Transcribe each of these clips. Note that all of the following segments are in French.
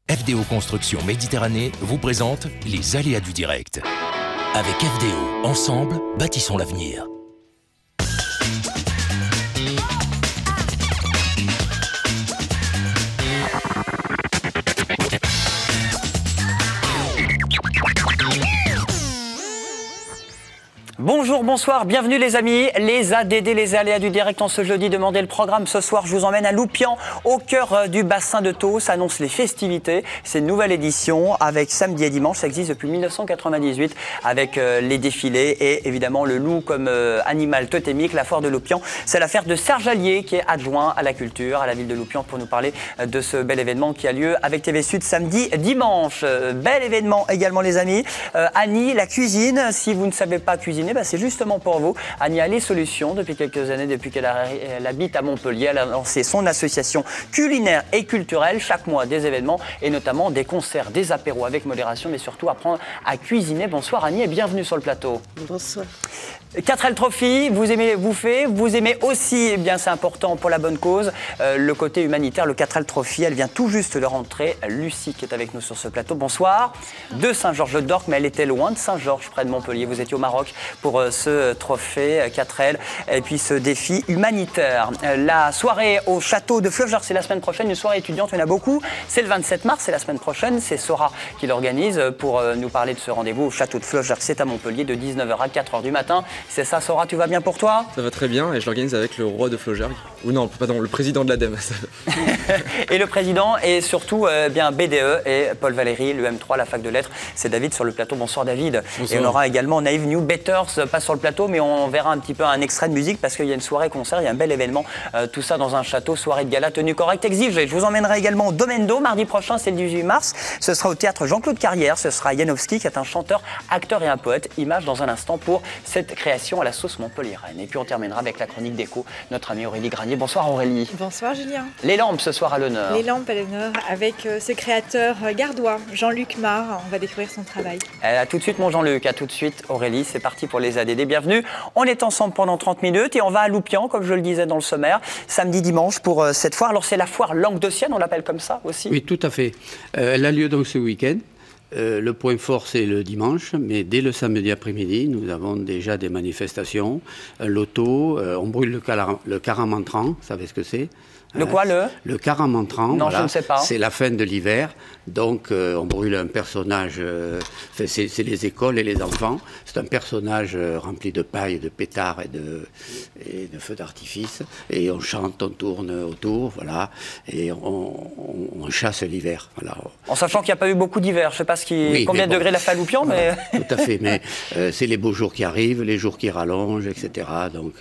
FDO Construction Méditerranée vous présente les aléas du direct. Avec FDO, ensemble, bâtissons l'avenir. Bonjour, bonsoir, bienvenue les amis, les ADD, les aléas du direct en ce jeudi. Demandez le programme ce soir, je vous emmène à Loupian, au cœur du bassin de Thau. Ça annonce les festivités, c'est une nouvelle édition avec samedi et dimanche, ça existe depuis 1998 avec les défilés et évidemment le loup comme animal totémique, la foire de Loupian. C'est l'affaire de Serge Allier qui est adjoint à la culture, à la ville de Loupian pour nous parler de ce bel événement qui a lieu avec TV Sud samedi, dimanche. Bel événement également les amis. Annie, la cuisine, si vous ne savez pas cuisiner, c'est justement pour vous. Annie a les solutions depuis quelques années, depuis qu'elle habite à Montpellier. Elle a lancé son association culinaire et culturelle. Chaque mois, des événements et notamment des concerts, des apéros avec modération, mais surtout apprendre à cuisiner. Bonsoir Annie et bienvenue sur le plateau. Bonsoir. 4L Trophy, vous aimez bouffer, vous aimez aussi, eh bien c'est important pour la bonne cause, le côté humanitaire, le 4L Trophy, elle vient tout juste de rentrer. Lucie qui est avec nous sur ce plateau, bonsoir. De Saint-Georges-d'Orc, mais elle était loin de Saint-Georges, près de Montpellier. Vous étiez au Maroc pour ce trophée 4L et puis ce défi humanitaire. La soirée au château de Fleurgers, c'est la semaine prochaine, une soirée étudiante, il y en a beaucoup. C'est le 27 mars, c'est la semaine prochaine, c'est Sora qui l'organise pour nous parler de ce rendez-vous au château de Fleurgers. C'est à Montpellier de 19h à 4h du matin. C'est ça, Sora, tu vas bien pour toi? Ça va très bien et je l'organise avec le roi de Flaugergue. Ou non, pardon, le président de l'ADEME. Et le président et surtout bien BDE et Paul Valéry, l'UM3, la fac de lettres. C'est David sur le plateau. Bonsoir David. Bonsoir. Et on aura également Naïve New Betters, pas sur le plateau, mais on verra un petit peu un extrait de musique parce qu'il y a une soirée concert, il y a un bel événement. Tout ça dans un château, soirée de gala, tenue correcte exigée. Je vous emmènerai également au Domaine d'eau, mardi prochain, c'est le 18 mars. Ce sera au théâtre Jean-Claude Carrière. Ce sera Janowski qui est un chanteur, acteur et un poète. Image dans un instant pour cette création à la sauce montpelliéraine. Et puis on terminera avec la chronique d'écho, notre amie Aurélie Granier. Bonsoir Aurélie. Bonsoir Julien. Les lampes ce soir à l'honneur. Les lampes à l'honneur avec ce créateur gardois, Jean-Luc Marre. On va découvrir son travail. À tout de suite mon Jean-Luc, à tout de suite Aurélie. C'est parti pour les ADD. Bienvenue. On est ensemble pendant 30 minutes et on va à Loupian, comme je le disais dans le sommaire, samedi, dimanche pour cette foire. Alors c'est la foire languedocienne, on l'appelle comme ça aussi? Oui, tout à fait. Elle a lieu donc ce week-end. Le point fort, c'est le dimanche, mais dès le samedi après-midi, nous avons déjà des manifestations, un loto, on brûle le caramantran, vous savez ce que c'est? Le quoi, Le caramantran, non, voilà, je ne sais pas. C'est la fin de l'hiver, donc on brûle un personnage, c'est les écoles et les enfants, c'est un personnage rempli de paille, de pétards et de feux d'artifice, et on chante, on tourne autour, voilà, et on chasse l'hiver. Voilà. En sachant qu'il n'y a pas eu beaucoup d'hiver, je ne sais pas combien de degrés il a fait à Loupian, voilà, mais... Tout à fait, mais c'est les beaux jours qui arrivent, les jours qui rallongent, etc., donc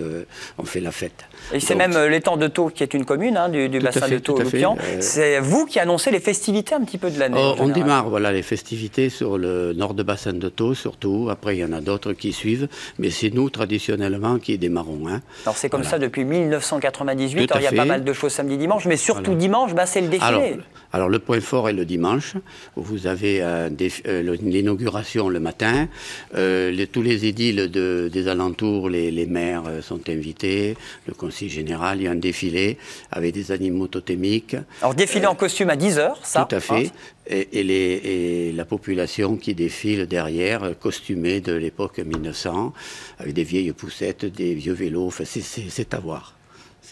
on fait la fête. Et c'est même l'étang de Thau qui est une commune du bassin de Thau, Loupian. C'est vous qui annoncez les festivités un petit peu de l'année. On démarre voilà, les festivités sur le nord de bassin de Thau, surtout. Après, il y en a d'autres qui suivent. Mais c'est nous, traditionnellement, qui démarrons. Hein. Alors, c'est comme ça depuis 1998. Alors, il y a pas mal de choses samedi, dimanche. Mais surtout dimanche, c'est le défilé. Alors, le point fort est le dimanche, où vous avez l'inauguration le matin. Tous les édiles des alentours, les maires sont invités. Le conseil général, il y a un défilé avec des animaux totémiques. Alors, défilé en costume à 10h, ça? Tout à fait. Et la population qui défile derrière, costumée de l'époque 1900, avec des vieilles poussettes, des vieux vélos. Enfin, c'est à voir.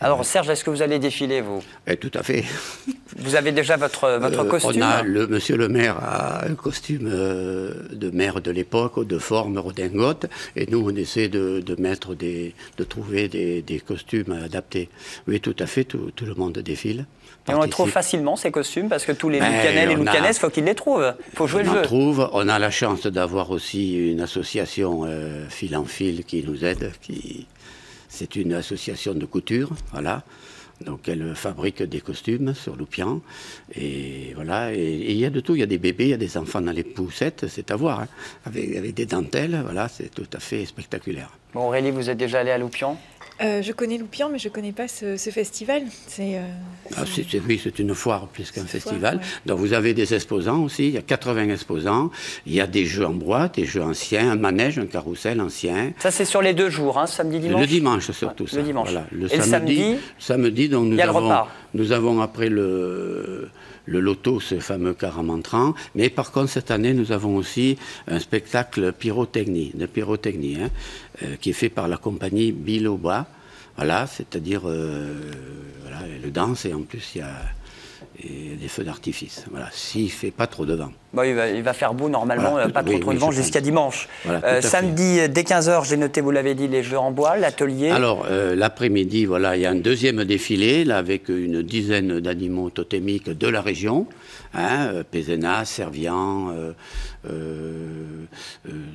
Alors Serge, est-ce que vous allez défiler, vous? Tout à fait. Vous avez déjà votre costume? Monsieur le maire a un costume de maire de l'époque, de forme redingote, et nous on essaie de trouver des costumes adaptés. Oui, tout à fait, tout le monde défile. Et on les trouve facilement, ces costumes, parce que tous les Loupianais et les Loupianaises, il faut qu'ils les trouvent. Il faut jouer le jeu. On a la chance d'avoir aussi une association fil en fil qui nous aide, c'est une association de couture, voilà. Donc elle fabrique des costumes sur Loupian. Et voilà, et il y a de tout, il y a des bébés, il y a des enfants dans les poussettes, c'est à voir, hein, avec des dentelles, voilà, c'est tout à fait spectaculaire. Bon, Aurélie, vous êtes déjà allée à Loupian? Je connais Loupian, mais je ne connais pas ce festival. Oui, c'est une foire plus qu'un festival. Ouais. Donc vous avez des exposants aussi, il y a 80 exposants, il y a des jeux en bois, des jeux anciens, un manège, un carrousel ancien. Ça c'est sur les 2 jours, hein, samedi, dimanche? Le dimanche surtout, ça. Le dimanche. Voilà. Et le samedi, donc il y a le repas. Nous avons après le le loto, ce fameux caramantrant. Mais par contre, cette année, nous avons aussi un spectacle de pyrotechnie, qui est fait par la compagnie Biloba. Voilà, c'est-à-dire, voilà, le danse et en plus, il y a des feux d'artifice. Voilà, s'il ne fait pas trop de vent. Bon, il va faire beau normalement, Voilà, pas trop de vent jusqu'à dimanche. Voilà, samedi, dès 15h, j'ai noté, vous l'avez dit, les jeux en bois, l'atelier. Alors, l'après-midi, voilà, il y a un deuxième défilé, là, avec une dizaine d'animaux totémiques de la région. Pézenas, Servian,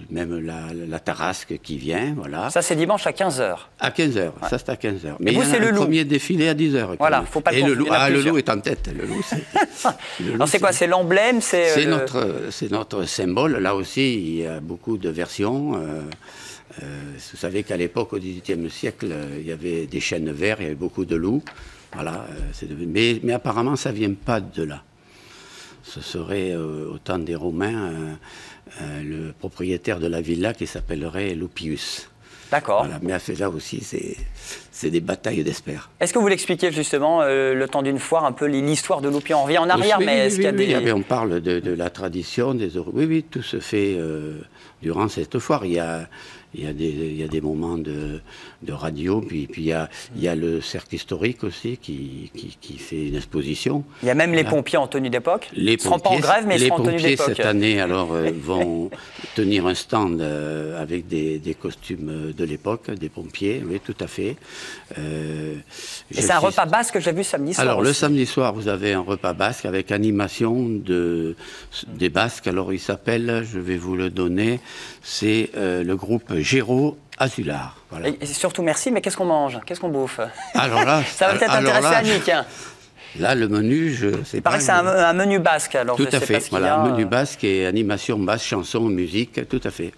même la Tarasque qui vient, voilà. Ça, c'est dimanche à 15h. À 15h, ça c'est à 15h. Mais vous, il y c'est a le un loup. premier défilé à 10h. Voilà, faut pas le confondre, il y en a le plusieurs. loup est en tête. Le loup, Alors, c'est quoi? C'est l'emblème? C'est notre symbole. Là aussi, il y a beaucoup de versions. Vous savez qu'à l'époque, au XVIIIe siècle, il y avait des chênes verts, il y avait beaucoup de loups. Voilà, mais apparemment, ça ne vient pas de là. Ce serait, au temps des Romains, le propriétaire de la villa qui s'appellerait Lupius. D'accord. Voilà, mais là aussi, c'est des batailles d'experts. Est-ce que vous l'expliquez justement, le temps d'une foire, un peu l'histoire de Loupian? On revient en arrière, Oui, mais est-ce qu'il y a des... Oui, on parle de la tradition, oui, tout se fait durant cette foire. Il y a des moments de radio, puis il y a le cercle historique aussi qui fait une exposition. Il y a même les pompiers en tenue d'époque. Ils ne seront pas en grève, mais ils seront en tenue d'époque. Les pompiers, cette année, alors, vont tenir un stand avec des costumes de l'époque, des pompiers, oui, tout à fait. Et c'est un repas basque que j'ai vu samedi soir. Alors, aussi. le samedi soir, vous avez un repas basque avec animation des Basques. Alors, il s'appelle, je vais vous le donner, c'est le groupe Géraud Azular. Voilà. Et surtout, merci, mais qu'est-ce qu'on mange? Qu'est-ce qu'on bouffe? Alors là, ça va peut-être intéresser Annick. Hein. Là, le menu, je sais pas. Il paraît que c'est un menu basque. Alors tout je à sais fait. pas ce qu'il y Voilà, a. menu basque et animation basse, chanson, musique, tout à fait.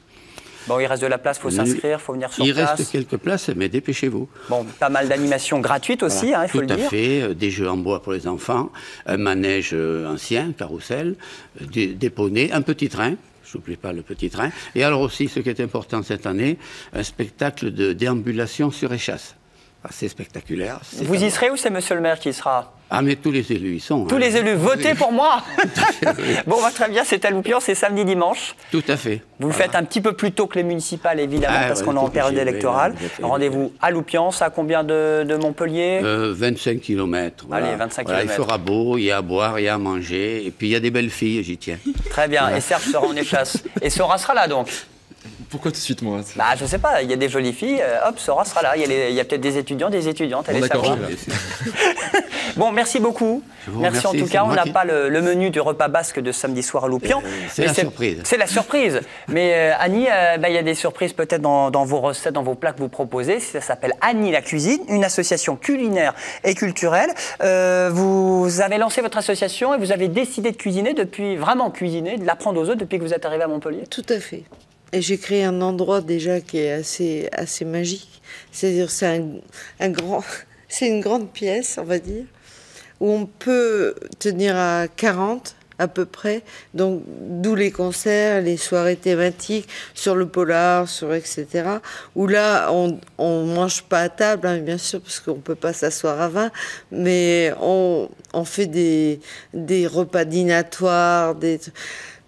Bon, il reste de la place, il faut s'inscrire, il faut venir sur place. Il reste quelques places, mais dépêchez-vous. Bon, pas mal d'animations gratuites aussi, voilà, il faut le dire. Tout à fait, des jeux en bois pour les enfants, un manège ancien, carrousel, des poneys, un petit train. Je n'oublie pas le petit train. Et alors aussi, ce qui est important cette année, un spectacle de déambulation sur échasse. Assez spectaculaire. Vous y serez ou c'est monsieur le maire qui y sera? Ah, mais tous les élus y sont. Tous les élus, votez pour moi. Bon, très bien, c'est à Loupian, c'est samedi, dimanche. Tout à fait. Vous le faites un petit peu plus tôt que les municipales, évidemment, parce qu'on est en période électorale. Rendez-vous à Loupian, ça à combien de Montpellier? 25 km. Voilà. Allez, 25 voilà, km. il fera beau, il y a à boire, il y a à manger, et puis il y a des belles filles, j'y tiens. Très bien, Voilà. et Serge sera en échasse. Et Sora sera là, donc? Pourquoi tout de suite, moi? Bah, je sais pas, il y a des jolies filles, hop, Sora sera là. Il y a peut-être des étudiants, des étudiantes, allez D'accord, savoir. Bon, merci beaucoup. Merci, en tout c'est cas. On moi n'a qui- pas le menu du repas basque de samedi soir à Loupian. C'est Mais la surprise. C'est la surprise. Mais Annie, il y a des surprises peut-être dans vos recettes, dans vos plats que vous proposez. Ça s'appelle Annie la cuisine, une association culinaire et culturelle. Vous avez lancé votre association et vous avez décidé de cuisiner vraiment cuisiner, de l'apprendre aux autres depuis que vous êtes arrivé à Montpellier. Tout à fait. Et j'ai créé un endroit déjà qui est assez magique. C'est-à-dire c'est c'est une grande pièce, on va dire, où on peut tenir à 40 à peu près. Donc d'où les concerts, les soirées thématiques sur le polar, etc. Où là on mange pas à table, hein, bien sûr, parce qu'on peut pas s'asseoir à 20, mais on fait des repas dînatoires,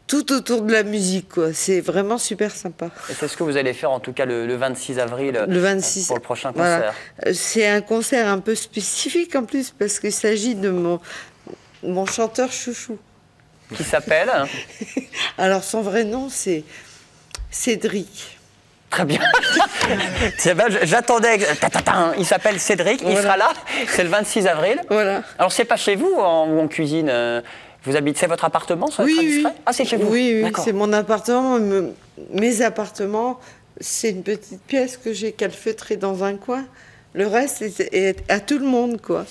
tout autour de la musique, quoi. C'est vraiment super sympa. Et c'est ce que vous allez faire en tout cas le 26 avril Le 26, pour le prochain concert. voilà. C'est un concert un peu spécifique en plus parce qu'il s'agit de mon chanteur chouchou. Qui s'appelle? Alors son vrai nom c'est Cédric. Très bien. Tiens, ben, j'attendais. Il s'appelle Cédric, il Voilà. sera là. C'est le 26 avril. Voilà. Alors c'est pas chez vous où on cuisine. Vous habitez, c'est votre appartement, ça va être indiscret? Ah, c'est chez vous? Oui, D'accord. c'est mon appartement. Mes appartements, c'est une petite pièce que j'ai calfeutrée dans un coin. Le reste est à tout le monde, quoi.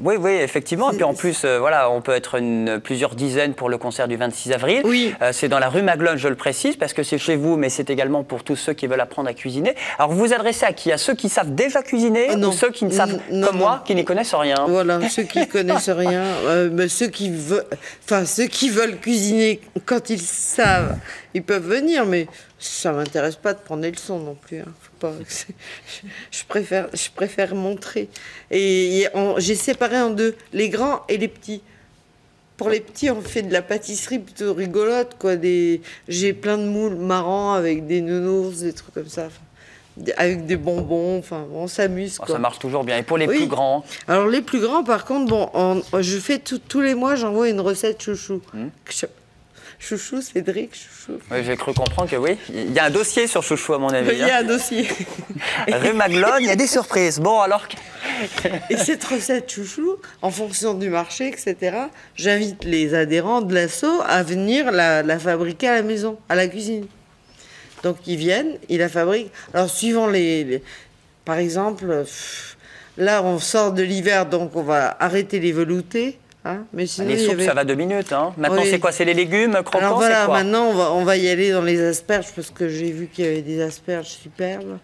Oui, effectivement. Et puis en plus, voilà, on peut être plusieurs dizaines pour le concert du 26 avril. Oui. C'est dans la rue Maglone, je le précise, parce que c'est chez vous, mais c'est également pour tous ceux qui veulent apprendre à cuisiner. Alors vous vous adressent à qui? À ceux qui savent déjà cuisiner Non. ou ceux qui ne savent, comme moi, qui n'y connaissent rien? Voilà, ceux qui connaissent rien, mais ceux qui veulent cuisiner quand ils savent, ils peuvent venir, mais ça m'intéresse pas de prendre les leçons non plus. Hein. Faut pas, je préfère montrer. Et j'ai séparé en deux, les grands et les petits. Pour les petits, on fait de la pâtisserie plutôt rigolote, quoi. J'ai plein de moules marrants avec des nounours, des trucs comme ça. Avec des bonbons, enfin, on s'amuse, quoi. Ça marche toujours bien. Et pour les plus grands? Alors, les plus grands, par contre, je fais tous les mois, j'envoie une recette chouchou. Chouchou, Cédric, chouchou. Oui, j'ai cru comprendre que oui. Il y a un dossier sur chouchou, à mon avis. Il y a un dossier. Rue Maglone, il y a des surprises. Bon, alors... Et cette recette chouchou, en fonction du marché, etc., j'invite les adhérents de l'asso à venir la fabriquer à la maison, à la cuisine. Donc, ils viennent, ils la fabriquent. Alors, suivant par exemple, là, on sort de l'hiver, donc on va arrêter les veloutés. Hein, mais sinon, les soupes, ça va 2 minutes. Hein. Maintenant, c'est quoi? C'est les légumes croquants? Alors voilà, quoi maintenant, on va y aller dans les asperges, parce que j'ai vu qu'il y avait des asperges superbes.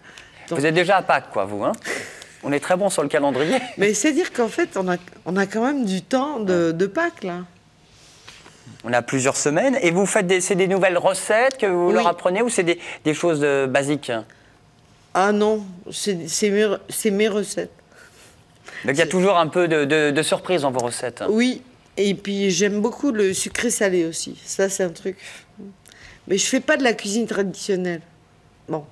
Donc... Vous êtes déjà à Pâques, quoi, vous, hein? On est très bon sur le calendrier. Mais c'est dire qu'en fait, on a quand même du temps de Pâques, là. On a plusieurs semaines. Et vous faites c'est des nouvelles recettes que vous leur apprenez ou c'est des choses basiques? Ah non, c'est mes recettes. Donc il y a toujours un peu de surprise dans vos recettes. Oui, et puis j'aime beaucoup le sucré-salé aussi. Ça, c'est un truc. Mais je fais pas de la cuisine traditionnelle. Bon.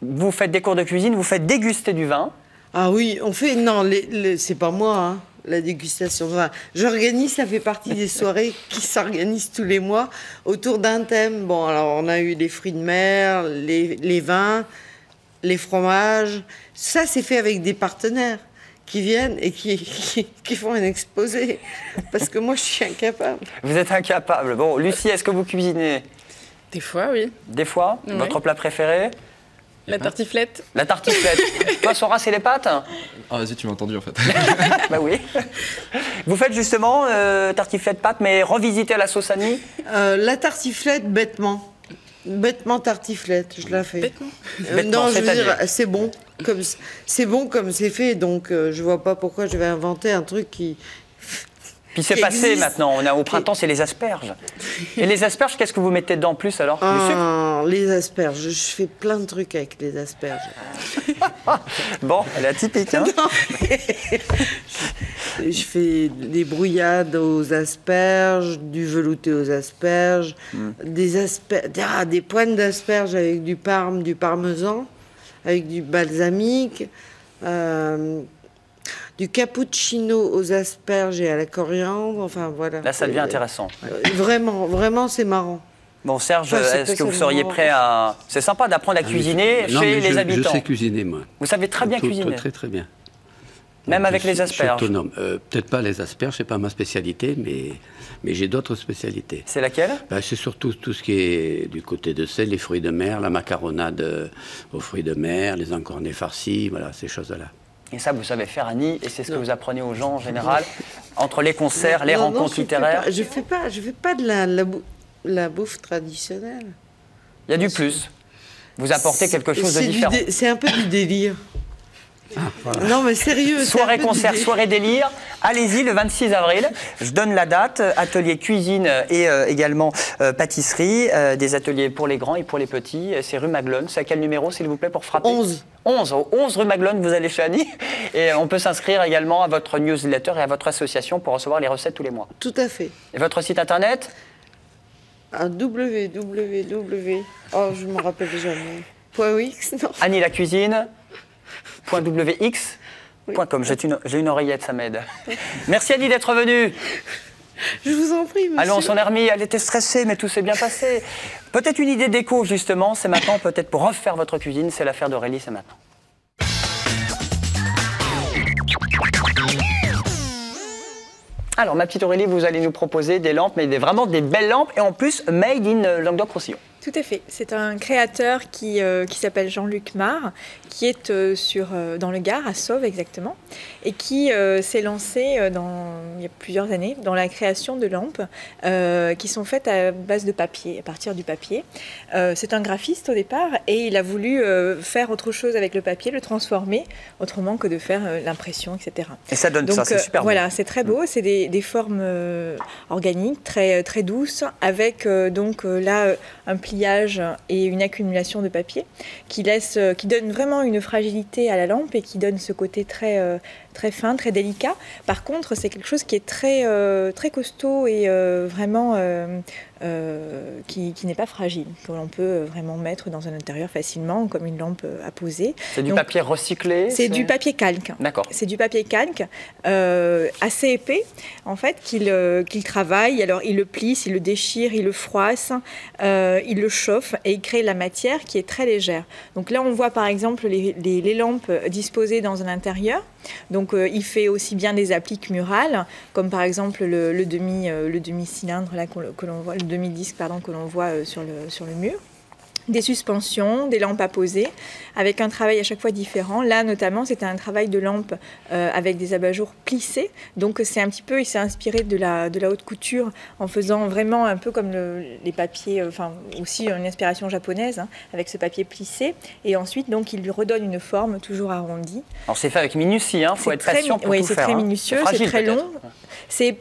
Vous faites des cours de cuisine, vous faites déguster du vin. Ah oui, on fait... Non, c'est pas moi, hein, la dégustation de vin. J'organise, ça fait partie des soirées qui s'organisent tous les mois autour d'un thème. Bon, alors on a eu les fruits de mer, les vins, les fromages. Ça, c'est fait avec des partenaires qui viennent et qui font un exposé. Parce que moi, je suis incapable. Vous êtes incapable. Bon, Lucie, est-ce que vous cuisinez? Des fois, oui. Des fois? Oui. Votre plat préféré? La tartiflette. La tartiflette. Toi, Sora, c'est les pâtes? Ah, vas-y, tu m'as entendu, en fait. Bah oui. Vous faites justement tartiflette pâtes, mais revisiter à la sauce Annie? La tartiflette, bêtement. Bêtement tartiflette, je la fais. Bêtement. Non, je veux dire, c'est bon. C'est bon comme c'est fait, donc je vois pas pourquoi je vais inventer un truc qui... Puis c'est passé maintenant, au printemps, c'est les asperges. Et les asperges, qu'est-ce que vous mettez dedans en plus alors? Du sucre? Les asperges, je fais plein de trucs avec les asperges. Bon, elle est atypique, hein? Je fais des brouillades aux asperges, du velouté aux asperges, des poignes d'asperges avec du parmesan, avec du balsamique, du cappuccino aux asperges et à la coriandre, enfin voilà. Là, ça devient intéressant. Vraiment, c'est marrant. Bon, Serge, est-ce que vous seriez prêt à... C'est sympa d'apprendre à cuisiner chez les habitants. Je sais cuisiner, moi. Vous savez très bien cuisiner? Très, très bien. Même avec les asperges? Je suis autonome. Peut-être pas les asperges, c'est pas ma spécialité, mais j'ai d'autres spécialités. C'est laquelle? C'est surtout tout ce qui est du côté de sel, les fruits de mer, la macaronade aux fruits de mer, les encornets farcis, voilà, ces choses-là. Et ça, vous savez faire, Annie, et c'est ce que vous apprenez aux gens en général, entre les concerts, les rencontres littéraires? Je fais pas de la bouffe traditionnelle. Il y a du plus. Vous apportez quelque chose de différent. C'est un peu du délire. Voilà. Non mais sérieux. Soirée concert, soirée délire. Allez-y le 26 avril. Je donne la date. Atelier cuisine et également pâtisserie. Des ateliers pour les grands et pour les petits. C'est rue Maglone. C'est à quel numéro s'il vous plaît pour frapper? 11. 11 rue Maglone, vous allez chez Annie. Et on peut s'inscrire également à votre newsletter et à votre association pour recevoir les recettes tous les mois. Tout à fait. Et votre site internet? www. Oh, je me rappelle jamais. .wix, non. Annie la cuisine. .wx.com. J'ai une oreillette, ça m'aide. Merci Annie d'être venue. Je vous en prie, monsieur. Allons, on s'en est remis, elle était stressée, mais tout s'est bien passé. Peut-être une idée déco, justement, c'est maintenant, peut-être pour refaire votre cuisine, c'est l'affaire d'Aurélie, c'est maintenant. Alors, ma petite Aurélie, vous allez nous proposer des lampes, mais vraiment des belles lampes, et en plus, made in Languedoc-Roussillon. Tout à fait. C'est un créateur qui s'appelle Jean-Luc Marr, qui est dans le Gard, à Sauve exactement, et qui s'est lancé il y a plusieurs années dans la création de lampes qui sont faites à base de papier, à partir du papier. C'est un graphiste au départ et il a voulu faire autre chose avec le papier, le transformer autrement que de faire l'impression, etc. Et ça donne ça, c'est super beau. Voilà, c'est très beau. C'est des formes organiques, très, très douces, avec là un pliage et une accumulation de papier qui donne vraiment une fragilité à la lampe et qui donne ce côté très très fin, très délicat. Par contre, c'est quelque chose qui est très, très costaud et vraiment qui n'est pas fragile, que l'on peut vraiment mettre dans un intérieur facilement, comme une lampe à poser. C'est du papier recyclé? C'est du papier calque. D'accord. C'est du papier calque assez épais, en fait, qu'il travaille. Alors, il le plisse, il le déchire, il le froisse, il le chauffe et il crée la matière qui est très légère. Donc là, on voit par exemple les lampes disposées dans un intérieur. Donc, il fait aussi bien des appliques murales, comme par exemple le demi-cylindre là, que l'on voit, le demi-disque pardon, que l'on voit sur le mur. Des suspensions, des lampes à poser, avec un travail à chaque fois différent. Là, notamment, c'était un travail de lampe avec des abat-jours plissés. Donc, c'est un petit peu, il s'est inspiré de la haute couture en faisant vraiment un peu comme les papiers, enfin, aussi une inspiration japonaise, hein, avec ce papier plissé. Et ensuite, donc, il lui redonne une forme toujours arrondie. Alors, c'est fait avec minutie, hein, faut être patient pour tout faire. Oui, c'est très minutieux, c'est très long.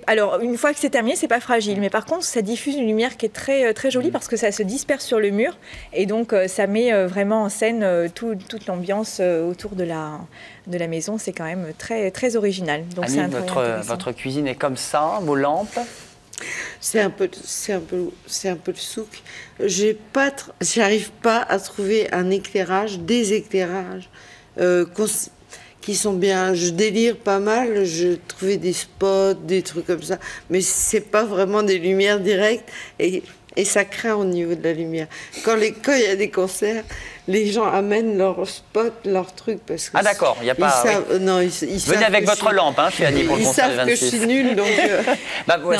Alors, une fois que c'est terminé, c'est pas fragile. Mais par contre, ça diffuse une lumière qui est très, très jolie parce que ça se disperse sur le mur. Et donc, ça met vraiment en scène toute l'ambiance autour de la maison. C'est quand même très, très original. Donc, Annie, votre cuisine est comme ça, vos lampes? C'est un peu le souk. J'arrive pas à trouver des éclairages qui sont bien. Je délire pas mal, je trouvais des spots, des trucs comme ça, mais c'est pas vraiment des lumières directes et ça craint au niveau de la lumière. Quand il y a des concerts, les gens amènent leurs spots, leurs trucs parce que d'accord, il y a pas. Non, ils venez avec votre lampe, hein, chez Annie pour le concert du 26. Ils savent que je suis nulle, donc.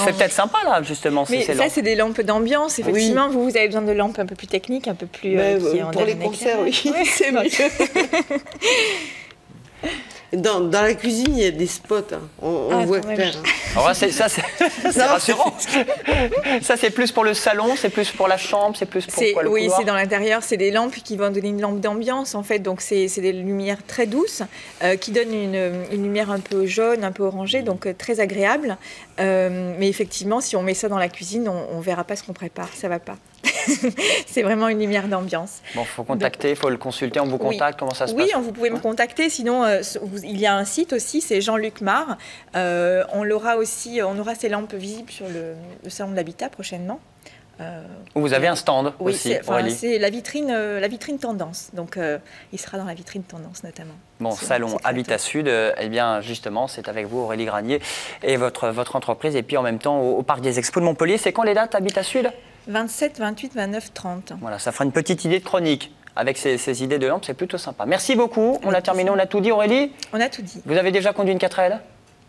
C'est peut-être sympa là, justement. Mais ça, c'est des lampes d'ambiance. Effectivement, vous avez besoin de lampes un peu plus techniques, un peu plus. Pour les concerts, oui, c'est mieux. Dans la cuisine, il y a des spots. Hein. On voit clair. Hein. Alors c'est rassurant. Ça, c'est plus pour le salon, c'est plus pour la chambre, c'est plus pour quoi, le couloir? C'est dans l'intérieur. C'est des lampes qui vont donner une lampe d'ambiance, en fait. Donc, c'est des lumières très douces qui donnent une lumière un peu jaune, un peu orangée, donc très agréable. Mais effectivement, si on met ça dans la cuisine, on ne verra pas ce qu'on prépare. Ça ne va pas. C'est vraiment une lumière d'ambiance. Bon, il faut contacter, il faut le consulter, on vous contacte, comment ça se passe? Oui, vous pouvez me contacter, sinon il y a un site aussi, c'est Jean-Luc Mar. On aura ces lampes visibles sur le salon de l'habitat prochainement. Vous avez un stand aussi, c'est la vitrine tendance, donc il sera dans la vitrine tendance notamment. Bon, salon Habitat Sud, eh bien justement, c'est avec vous Aurélie Granier et votre entreprise, et puis en même temps au Parc des Expos de Montpellier. C'est quand les dates Habitat Sud? 27, 28, 29, 30. Voilà, ça fera une petite idée de chronique. Avec ces idées de lampes, c'est plutôt sympa. Merci beaucoup. On a terminé, on a tout dit, Aurélie? On a tout dit. Vous avez déjà conduit une 4L?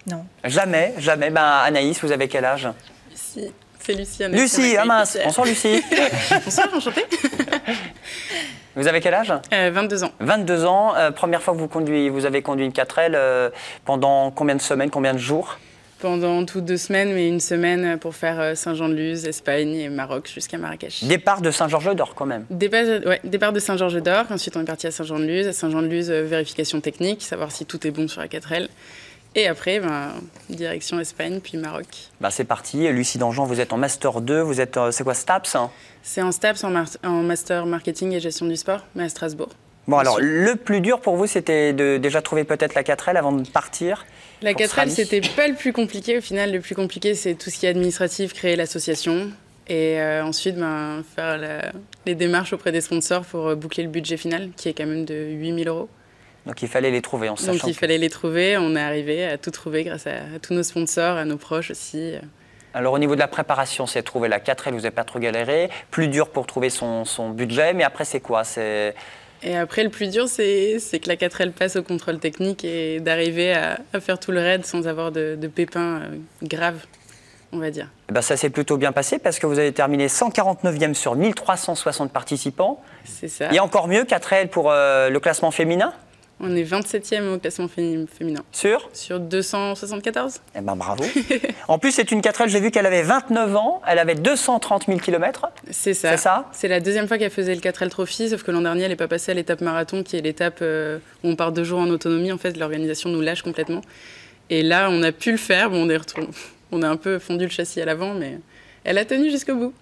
Non. Jamais. Anaïs, vous avez quel âge? Lucie. C'est Lucie. Lucie, ah mince. Bonsoir Lucie. Bonsoir, enchantée. Vous avez quel âge? 22 ans. 22 ans. Première fois que vous avez conduit une 4L pendant combien de semaines, combien de jours? Pendant toutes 2 semaines, mais une semaine pour faire Saint-Jean-de-Luz, Espagne et Maroc jusqu'à Marrakech. Départ de Saint-Georges-d'Or quand même. Départ de Saint-Georges-d'Or. Ensuite, on est parti à Saint-Jean-de-Luz. À Saint-Jean-de-Luz, vérification technique, savoir si tout est bon sur la 4L. Et après, direction Espagne, puis Maroc. C'est parti. Lucie Dangean, vous êtes en Master 2. Vous êtes, c'est quoi, STAPS? C'est en STAPS, en Master Marketing et Gestion du Sport, mais à Strasbourg. Bon, alors, le plus dur pour vous, c'était de déjà trouver peut-être la 4L avant de partir? La 4L, c'était pas le plus compliqué. Au final, le plus compliqué, c'est tout ce qui est administratif, créer l'association. Et ensuite, faire les démarches auprès des sponsors pour boucler le budget final, qui est quand même de 8 000 €. Donc, il fallait les trouver en sachant. Donc, il fallait les trouver. On est arrivé à tout trouver grâce à tous nos sponsors, à nos proches aussi. Alors, au niveau de la préparation, c'est trouver la 4L, vous n'avez pas trop galéré. Plus dur pour trouver son budget, mais après, c'est quoi? Et après, le plus dur, c'est que la 4L passe au contrôle technique et d'arriver à faire tout le raid sans avoir de pépins graves, on va dire. Ça s'est plutôt bien passé parce que vous avez terminé 149e sur 1360 participants. C'est ça. Et encore mieux, 4L pour le classement féminin? On est 27e au classement féminin. Sur 274. Bravo. En plus, c'est une 4L, j'ai vu qu'elle avait 29 ans, elle avait 230 000 km. C'est ça. C'est ça? C'est la deuxième fois qu'elle faisait le 4L Trophy, sauf que l'an dernier, elle n'est pas passée à l'étape marathon, qui est l'étape où on part 2 jours en autonomie. En fait, l'organisation nous lâche complètement. Et là, on a pu le faire. On a un peu fondu le châssis à l'avant, mais elle a tenu jusqu'au bout.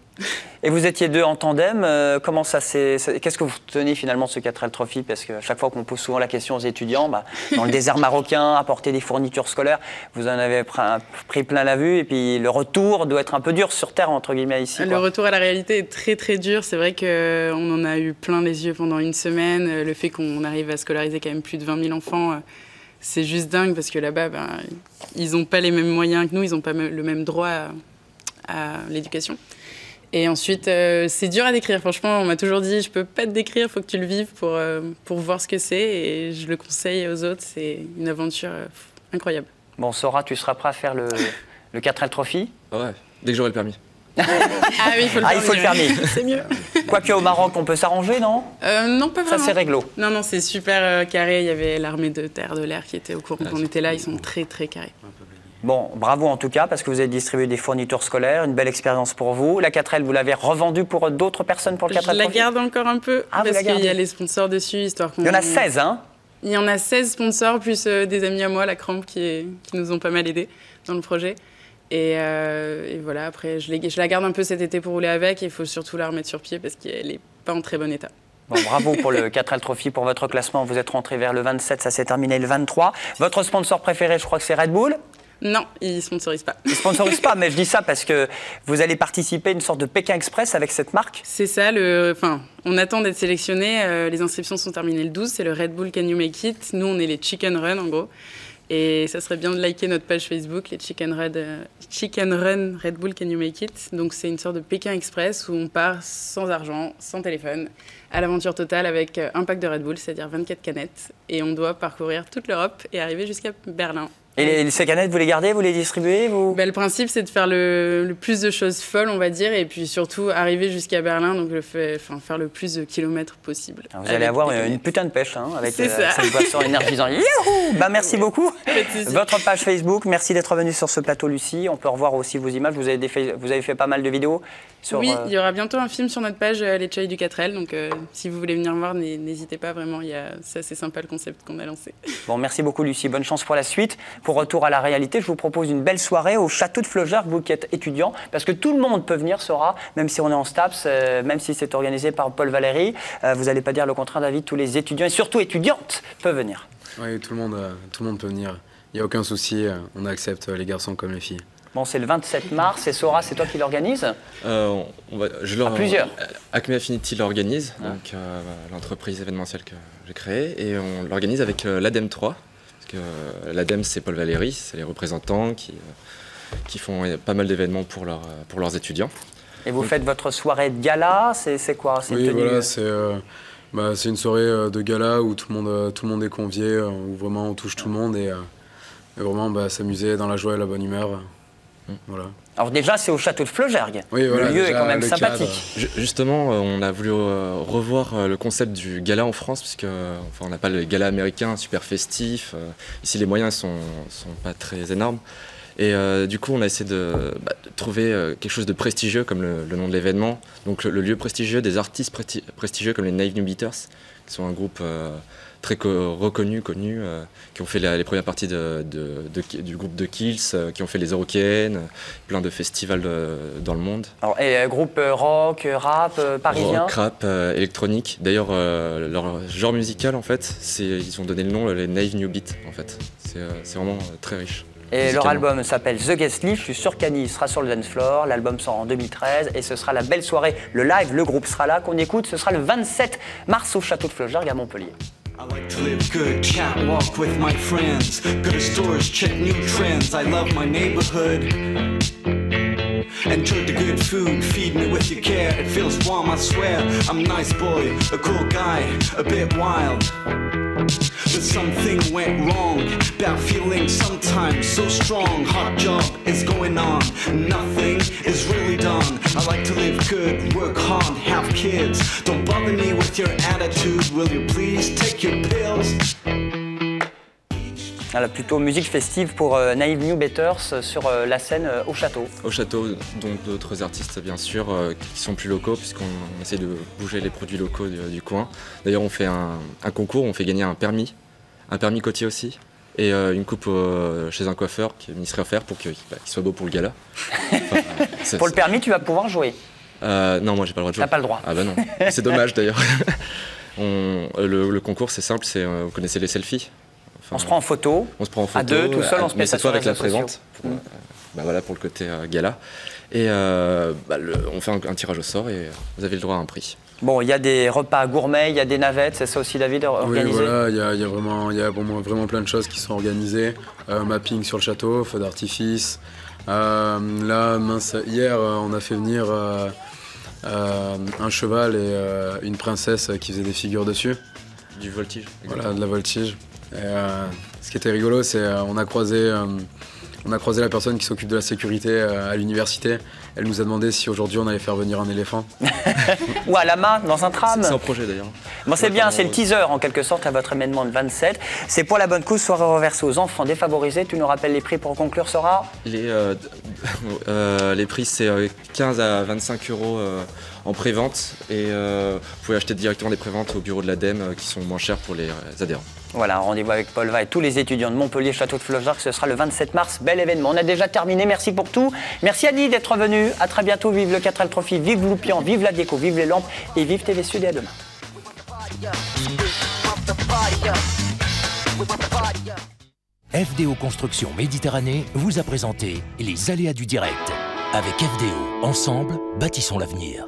Et vous étiez deux en tandem. Comment ça qu'est-ce que vous tenez finalement de ce 4L Trophy? Parce qu'à chaque fois qu'on pose souvent la question aux étudiants, dans le désert marocain, apporter des fournitures scolaires, vous en avez pris plein la vue. Et puis le retour doit être un peu dur sur Terre, entre guillemets, ici. Le retour à la réalité est très très dur. C'est vrai qu'on en a eu plein les yeux pendant une semaine. Le fait qu'on arrive à scolariser quand même plus de 20 000 enfants, c'est juste dingue parce que là-bas, ils n'ont pas les mêmes moyens que nous, ils n'ont pas le même droit à l'éducation. Et ensuite, c'est dur à décrire. Franchement, on m'a toujours dit, je peux pas te décrire, il faut que tu le vives pour voir ce que c'est. Et je le conseille aux autres, c'est une aventure incroyable. Bon, Sora, tu seras prêt à faire le 4L Trophy? Ouais, dès que j'aurai le permis. Ah oui, il faut le permis. C'est mieux. Quoique au Maroc, on peut s'arranger, non? Non, pas vraiment. Ça, c'est réglo. Non, c'est super carré. Il y avait l'armée de terre, de l'air qui était au courant qu'on était là. Ils sont très, très carrés. Bon, bravo en tout cas, parce que vous avez distribué des fournitures scolaires, une belle expérience pour vous. La 4L, vous l'avez revendue pour d'autres personnes pour le 4L Trophy? Je la garde encore un peu, parce qu'il y a les sponsors dessus, histoire qu'on... Il y en a 16, hein? Il y en a 16 sponsors, plus des amis à moi, la Crampe, qui nous ont pas mal aidés dans le projet. Et voilà, après, je la garde un peu cet été pour rouler avec, et il faut surtout la remettre sur pied, parce qu'elle n'est pas en très bon état. Bon, bravo pour le 4L Trophy, pour votre classement. Vous êtes rentré vers le 27, ça s'est terminé le 23. Votre sponsor préféré, je crois que c'est Red Bull? Non, ils ne sponsorisent pas. Ils ne sponsorisent pas, mais je dis ça parce que vous allez participer à une sorte de Pékin Express avec cette marque. C'est ça, on attend d'être sélectionnés. Les inscriptions sont terminées le 12, c'est le Red Bull Can You Make It. Nous, on est les Chicken Run, en gros. Et ça serait bien de liker notre page Facebook, les Chicken Run Red Bull Can You Make It. Donc, c'est une sorte de Pékin Express où on part sans argent, sans téléphone, à l'aventure totale avec un pack de Red Bull, c'est-à-dire 24 canettes. Et on doit parcourir toute l'Europe et arriver jusqu'à Berlin. Et ces canettes, vous les gardez, vous les distribuez Le principe, c'est de faire le plus de choses folles, on va dire, et puis surtout arriver jusqu'à Berlin, donc faire le plus de kilomètres possible. Alors vous allez avoir une putain de pêche avec cette boisson énergisante. Youhou, merci beaucoup. Votre page Facebook, merci d'être venu sur ce plateau, Lucie. On peut revoir aussi vos images. Vous avez fait pas mal de vidéos Oui, il y aura bientôt un film sur notre page, Les Tchoïs du 4L, donc si vous voulez venir voir, n'hésitez pas, vraiment, c'est assez sympa le concept qu'on a lancé. Bon, merci beaucoup, Lucie. Bonne chance pour la suite. Pour retour à la réalité, je vous propose une belle soirée au château de Flaugergue, vous qui êtes étudiant, parce que tout le monde peut venir, Sora, même si on est en STAPS, même si c'est organisé par Paul Valéry. Vous n'allez pas dire le contraire, David, tous les étudiants et surtout étudiantes peuvent venir. Oui, tout le monde peut venir. Il n'y a aucun souci, on accepte les garçons comme les filles. Bon, c'est le 27 mars, et Sora, c'est toi qui l'organise plusieurs. Acme Affinity l'organise, donc l'entreprise événementielle que j'ai créée, et on l'organise avec l'ADEME 3. L'ADEME, c'est Paul Valéry, c'est les représentants qui font pas mal d'événements pour leurs étudiants. Et vous faites votre soirée de gala, c'est quoi? Oui, voilà, c'est une soirée de gala où tout le monde est convié, où vraiment on touche tout le monde et vraiment s'amuser dans la joie et la bonne humeur. Voilà. Alors déjà, c'est au château de Flaugergue. Oui, voilà, le lieu est quand même sympathique. Justement, on a voulu revoir le concept du gala en France, puisque on n'a pas le gala américain super festif. Ici, les moyens sont pas très énormes. Et du coup, on a essayé de trouver quelque chose de prestigieux, comme le nom de l'événement. Donc le lieu prestigieux, des artistes prestigieux comme les Naive New Beaters, qui sont un groupe très connu, qui ont fait les premières parties du groupe de Kills, qui ont fait les Eurokéennes, plein de festivals dans le monde. Alors, et groupe rock, rap, parisien? Rock, rap, électronique. D'ailleurs, leur genre musical, en fait, ils ont donné le nom les Naive New Beat, en fait. C'est vraiment très riche. Et leur album s'appelle The Guest List. Je suis sûr qu'Annie sera sur le dance floor. L'album sort en 2013 et ce sera la belle soirée. Le live, le groupe sera là, qu'on écoute. Ce sera le 27 mars au château de Flaugergue à Montpellier. I like to live good, chat, walk with my friends. Go to stores, check new trends. I love my neighborhood. Enjoy the good food, feed me with your care. It feels warm, I swear. I'm a nice boy, a cool guy, a bit wild. But something went wrong. Bad feeling sometimes so strong. Hot job is going on. Nothing is really done. I like to live good, work hard, have kids. Don't bother me with your attitude. Will you please take your pills? Alors, plutôt musique festive pour Naive New Beaters sur la scène au château. Au château, dont d'autres artistes bien sûr qui sont plus locaux, puisqu'on essaie de bouger les produits locaux du coin. D'ailleurs, on fait un concours, on fait gagner un permis côtier aussi, et une coupe chez un coiffeur qui est ministre offert pour qu'il soit beau pour le gala. Pour le permis, tu vas pouvoir jouer. Non, moi j'ai pas le droit de jouer. T'as pas le droit. Ah bah non, c'est dommage d'ailleurs. Le concours c'est simple, vous connaissez les selfies. On se prend en photo. On se prend en photo. À deux, tout seul, on se met ça sur les avec la réseaux sociaux. prévente. Voilà pour le côté gala. Et on fait un tirage au sort et vous avez le droit à un prix. Bon, il y a des repas gourmets, il y a des navettes, c'est ça aussi David, organisé? Oui, voilà, il y a vraiment plein de choses qui sont organisées. Mapping sur le château, feu d'artifice. Là, hier, on a fait venir un cheval et une princesse qui faisaient des figures dessus. Du voltige. Voilà, de la voltige. Et, ce qui était rigolo, c'est on a croisé la personne qui s'occupe de la sécurité à l'université. Elle nous a demandé si aujourd'hui on allait faire venir un éléphant. Ou à la main, dans un tram. C'est un projet d'ailleurs. Bon, c'est bien, c'est le teaser en quelque sorte à votre événement de 27. C'est pour la bonne cause, soirée reversée aux enfants défavorisés. Tu nous rappelles les prix pour conclure, Sora? Les prix, c'est 15 à 25 euros en prévente. Et vous pouvez acheter directement des préventes au bureau de l'ADEME qui sont moins chers pour les adhérents. Voilà, rendez-vous avec Paul Va et tous les étudiants de Montpellier, Château de Fleuve d'Arc. Ce sera le 27 mars. Bel événement. On a déjà terminé. Merci pour tout. Merci Annie d'être venue. À très bientôt. Vive le 4L Trophy, vive Loupian, vive la déco, vive les lampes et vive TV Sud et à demain. FDO Construction Méditerranée vous a présenté les aléas du direct. Avec FDO, ensemble, bâtissons l'avenir.